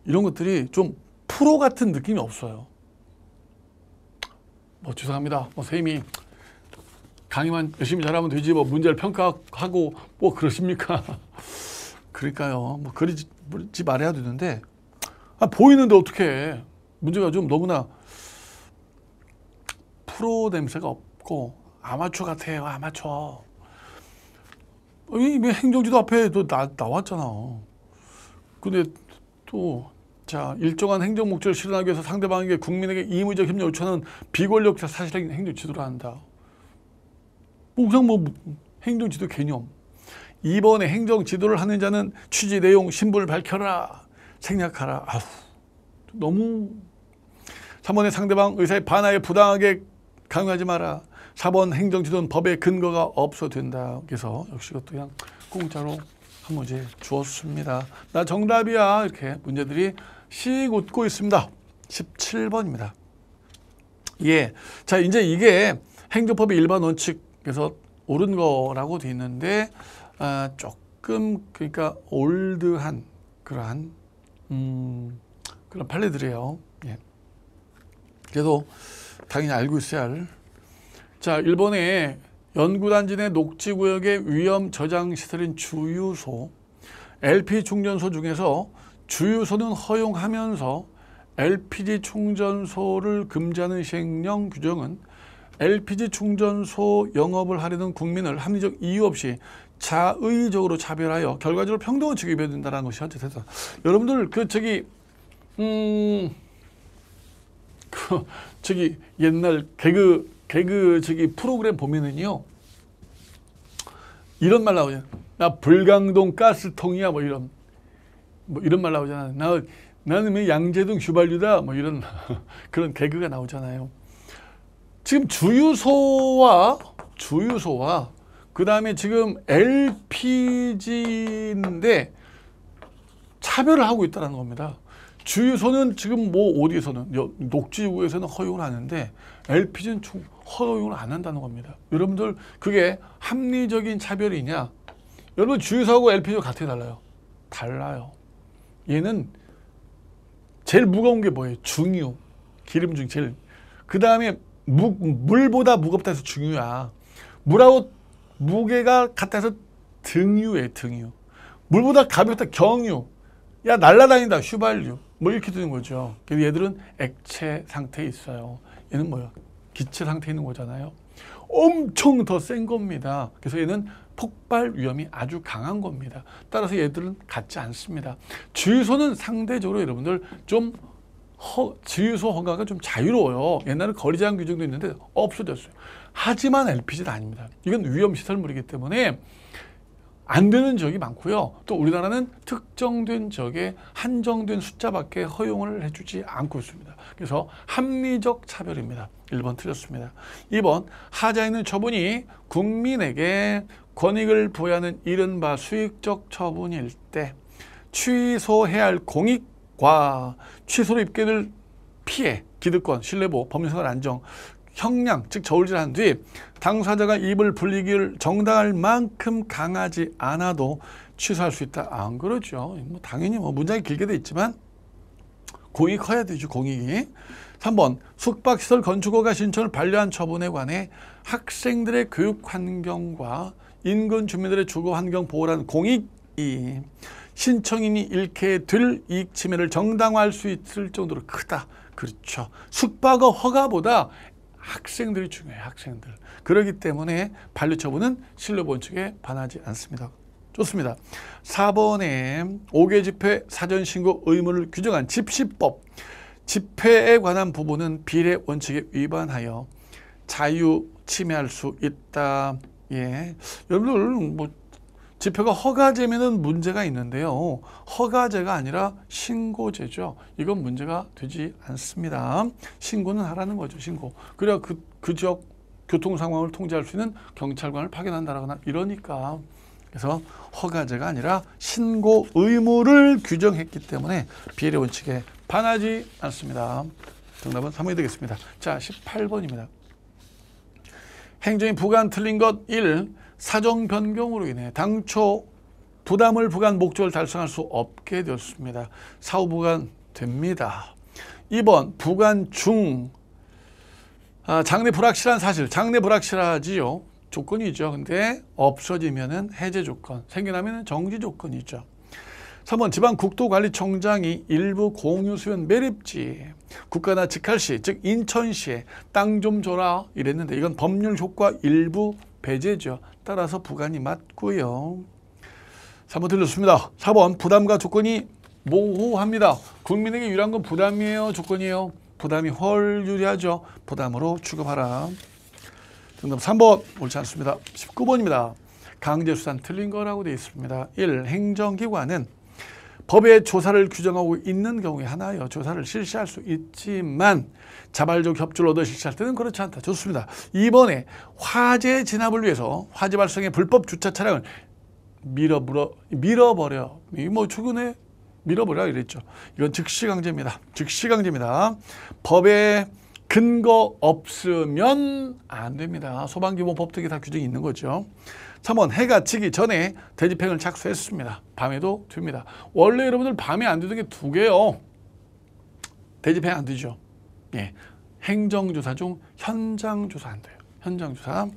이런 것들이 좀 프로 같은 느낌이 없어요. 뭐 죄송합니다. 뭐 선생님이 강의만 열심히 잘하면 되지 뭐 문제를 평가하고 뭐 그러십니까? 그러니까요. 뭐 그러지 말아야 되는데 보이는데 어떻게 문제가 좀 너무나 프로 냄새가 없고 아마추어 같아요. 아마추어. 이미 행정지도 앞에 또 나왔잖아. 근데 또 자, 일정한 행정 목적을 실현하기 위해서 상대방에게 국민에게 임의적 협력 요청하는 비권력자 사실적인 행정지도를 한다. 우선 뭐 행정지도 개념. 2번에 행정지도를 하는 자는 취지 내용 신분을 밝혀라. 생략하라. 아우, 너무. 3번에 상대방 의사에 반하에 부당하게 강요하지 마라. 4번 행정지도는 법의 근거가 없어도 된다. 그래서 역시 이것도 그냥 공짜로 한 문제 주었습니다. 나 정답이야. 이렇게 문제들이 씩 웃고 있습니다. 17번입니다. 예. 자, 이제 이게 행정법의 일반 원칙에서 옳은 거라고 돼 있는데, 조금, 그러니까 올드한 그러한, 그런 판례들이에요. 예. 그래도 당연히 알고 있어야 할. 자, 일본의 연구단지 내 녹지구역의 위험 저장 시설인 주유소, LP 충전소 중에서 주유소는 허용하면서 LPG 충전소를 금지하는 시행령 규정은 LPG 충전소 영업을 하려는 국민을 합리적 이유 없이 자의적으로 차별하여 결과적으로 평등을 지급해야 된다는 것이 현재됐다. 여러분들 옛날 개그 프로그램 보면은요 이런 말 나오잖아. 나 불광동 가스통이야 뭐 이런 말 나오잖아. 나는 왜 양재동 휘발유다 뭐 이런 그런 개그가 나오잖아요. 지금 주유소와 그 다음에 지금 LPG인데 차별을 하고 있다는 겁니다. 주유소는 지금 뭐 어디에서는 녹지구에서는 허용을 하는데 LPG는 허용을 안 한다는 겁니다. 여러분들 그게 합리적인 차별이냐? 여러분 주유소하고 LPG가 같아 달라요? 달라요. 얘는 제일 무거운 게 뭐예요? 중유, 기름 중 제일. 그 다음에 물보다 무겁다 해서 중유야. 물하고 무게가 같다 해서 등유예요. 등유. 물보다 가볍다 경유. 야 날라다닌다 휘발유. 뭐 이렇게 되는 거죠. 그래서 얘들은 액체 상태에 있어요. 얘는 뭐야? 기체 상태에 있는 거잖아요. 엄청 더 센 겁니다. 그래서 얘는 폭발 위험이 아주 강한 겁니다. 따라서 얘들은 같지 않습니다. 주유소는 상대적으로 여러분들 좀 주유소 허가가 좀 자유로워요. 옛날에 거리 제한 규정도 있는데 없어졌어요. 하지만 LPG는 아닙니다. 이건 위험시설물이기 때문에 안 되는 지역이 많고요. 또 우리나라는 특정된 지역에 한정된 숫자밖에 허용을 해주지 않고 있습니다. 그래서 합리적 차별입니다. 1번 틀렸습니다. 2번 하자에 있는 처분이 국민에게 권익을 부여하는 이른바 수익적 처분일 때 취소해야 할 공익과 취소로 입게 될 피해, 기득권, 신뢰보호, 법률생활 안정, 형량, 즉 저울질한 뒤 당사자가 입을 불리기를 정당할 만큼 강하지 않아도 취소할 수 있다. 안 그러죠. 뭐 당연히 뭐 문장이 길게 돼 있지만 공익이 커야 되죠. 공익이. 3번 숙박시설 건축허가 신청을 반려한 처분에 관해 학생들의 교육 환경과 인근 주민들의 주거 환경 보호라는 공익이 신청인이 잃게 될 이익 침해를 정당화할 수 있을 정도로 크다. 그렇죠. 숙박업 허가보다 학생들이 중요해요. 학생들. 그렇기 때문에 반려처분은 신뢰본칙에 반하지 않습니다. 좋습니다. 4번에 5개 집회 사전신고 의무를 규정한 집시법. 집회에 관한 부분은 비례 원칙에 위반하여 자유 침해할 수 있다. 예, 여러분들 뭐 집회가 허가제면은 문제가 있는데요. 허가제가 아니라 신고제죠. 이건 문제가 되지 않습니다. 신고는 하라는 거죠. 신고. 그래야 그 지역 교통 상황을 통제할 수 있는 경찰관을 파견한다거나 이러니까. 그래서 허가제가 아니라 신고 의무를 규정했기 때문에 비례 원칙에 반하지 않습니다. 정답은 3번이 되겠습니다. 자, 18번입니다. 행정이 부관 틀린 것 1. 사정 변경으로 인해 당초 부담을 부과한 목적을 달성할 수 없게 되었습니다. 사후 부관 됩니다. 2번 부관 중 장래 불확실한 사실, 장래 불확실하지요. 조건이죠. 근데 없어지면은 해제 조건, 생겨나면은 정지 조건이죠. 3번 지방국도관리청장이 일부 공유수연 매립지, 국가나 직할시, 즉 인천시에 땅 좀 줘라 이랬는데 이건 법률 효과 일부 배제죠. 따라서 부관이 맞고요. 3번 틀렸습니다. 4번 부담과 조건이 모호합니다. 국민에게 유리한 건 부담이에요, 조건이에요? 부담이 훨 유리하죠. 부담으로 취급하라. 정답 3번 옳지 않습니다. 19번입니다. 강제수산 틀린 거라고 되어 있습니다. 1. 행정기관은 법의 조사를 규정하고 있는 경우에 하나요. 조사를 실시할 수 있지만 자발적 협조를 얻어 실시할 때는 그렇지 않다. 좋습니다. 2번에 화재 진압을 위해서 화재 발생의 불법 주차 차량을 밀어버려. 뭐 최근에 밀어버려 이랬죠. 이건 즉시강제입니다. 즉시강제입니다. 법에 근거 없으면 안 됩니다. 소방기본법 등에 다 규정이 있는 거죠. 3번 해가 지기 전에 대집행을 착수했습니다. 밤에도 됩니다. 원래 여러분들 밤에 안 되는 게 두 개요. 대집행 안 되죠. 예, 행정조사 중 현장조사 안 돼요. 현장조사.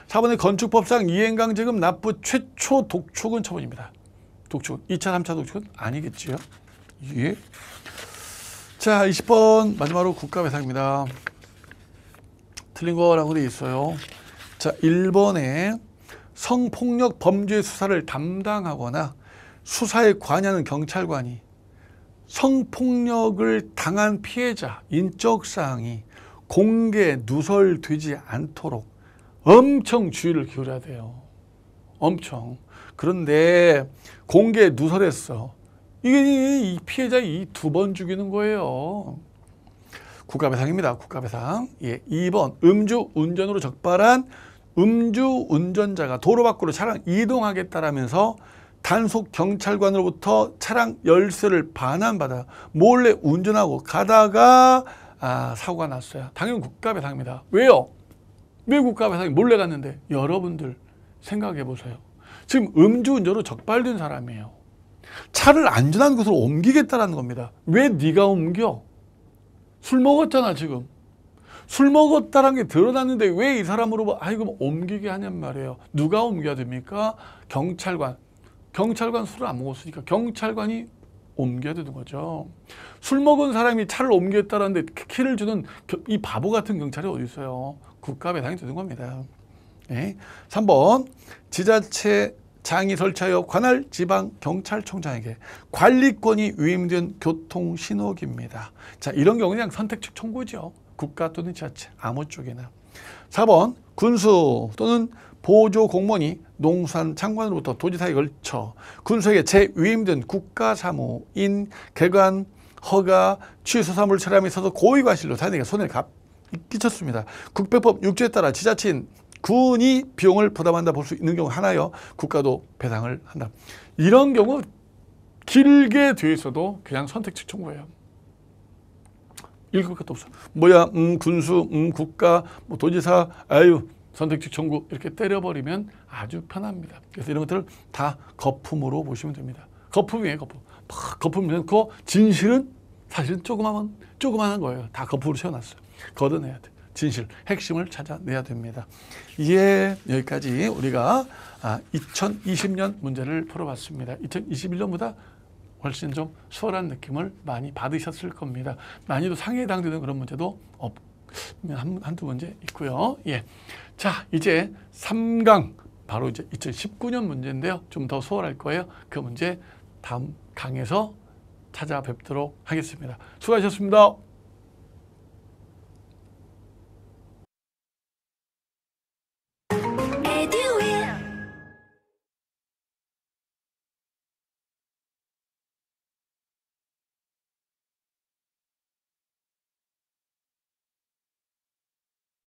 4번에 건축법상 이행강제금 납부 최초 독촉은 처분입니다. 독촉, 2차, 3차 독촉은 아니겠지요. 예. 자, 20번 마지막으로 국가배상입니다. 틀린 거라고 돼 있어요. 자, 1번에 성폭력 범죄 수사를 담당하거나 수사에 관여하는 경찰관이 성폭력을 당한 피해자 인적사항이 공개 누설되지 않도록 엄청 주의를 기울여야 돼요. 엄청. 그런데 공개 누설했어. 이게 이 피해자 이 2번 죽이는 거예요. 국가배상입니다. 국가배상. 예, 2번 음주 운전으로 적발한 음주 운전자가 도로 밖으로 차량 이동하겠다라면서 단속 경찰관으로부터 차량 열쇠를 반환받아 몰래 운전하고 가다가 사고가 났어요. 당연히 국가배상입니다. 왜요? 왜 국가배상이 몰래 갔는데? 여러분들 생각해 보세요. 지금 음주운전으로 적발된 사람이에요. 차를 안전한 곳으로 옮기겠다라는 겁니다. 왜 네가 옮겨? 술 먹었잖아 지금. 술 먹었다는 게 드러났는데 왜 이 사람으로 아이고 옮기게 하냔 말이에요. 누가 옮겨야 됩니까? 경찰관. 경찰관 술을 안 먹었으니까 경찰관이 옮겨야 되는 거죠. 술 먹은 사람이 차를 옮기겠다라는데 키를 주는 이 바보 같은 경찰이 어디 있어요. 국가배상이 되는 겁니다. 네. 3번 지자체장이 설치하여 관할 지방경찰청장에게 관리권이 위임된 교통신호기입니다. 자, 이런 경우는 그냥 선택적 청구죠. 국가 또는 지자체 아무 쪽이나. 4번 군수 또는 보조 공무원이 농수산 장관으로부터 도지사에 걸쳐 군수에게 재위임된 국가사무인 개관 허가 취소사무를 처리함에 있어서 고의과실로 자신에게 손해를 끼쳤습니다. 국배법 6조에 따라 지자체인 군이 비용을 부담한다 볼 수 있는 경우 하나요. 국가도 배상을 한다. 이런 경우 길게 돼 있어도 그냥 선택적 청구예요. 읽을 것도 없어. 뭐야, 군수, 국가, 뭐 도지사, 아유, 선택적 청구 이렇게 때려버리면 아주 편합니다. 그래서 이런 것들을 다 거품으로 보시면 됩니다. 거품이에요, 거품. 거품이면 그 진실은 사실은 조그만한 거예요. 다 거품으로 채워놨어요. 걷어내야 돼. 진실, 핵심을 찾아내야 됩니다. 예, 여기까지 우리가 2020년 문제를 풀어봤습니다. 2021년보다 훨씬 좀 수월한 느낌을 많이 받으셨을 겁니다. 난이도 상해에 해당되는 그런 문제도 한두 문제 있고요. 예. 자, 이제 3강, 바로 이제 2019년 문제인데요. 좀 더 수월할 거예요. 그 문제 다음 강에서 찾아뵙도록 하겠습니다. 수고하셨습니다.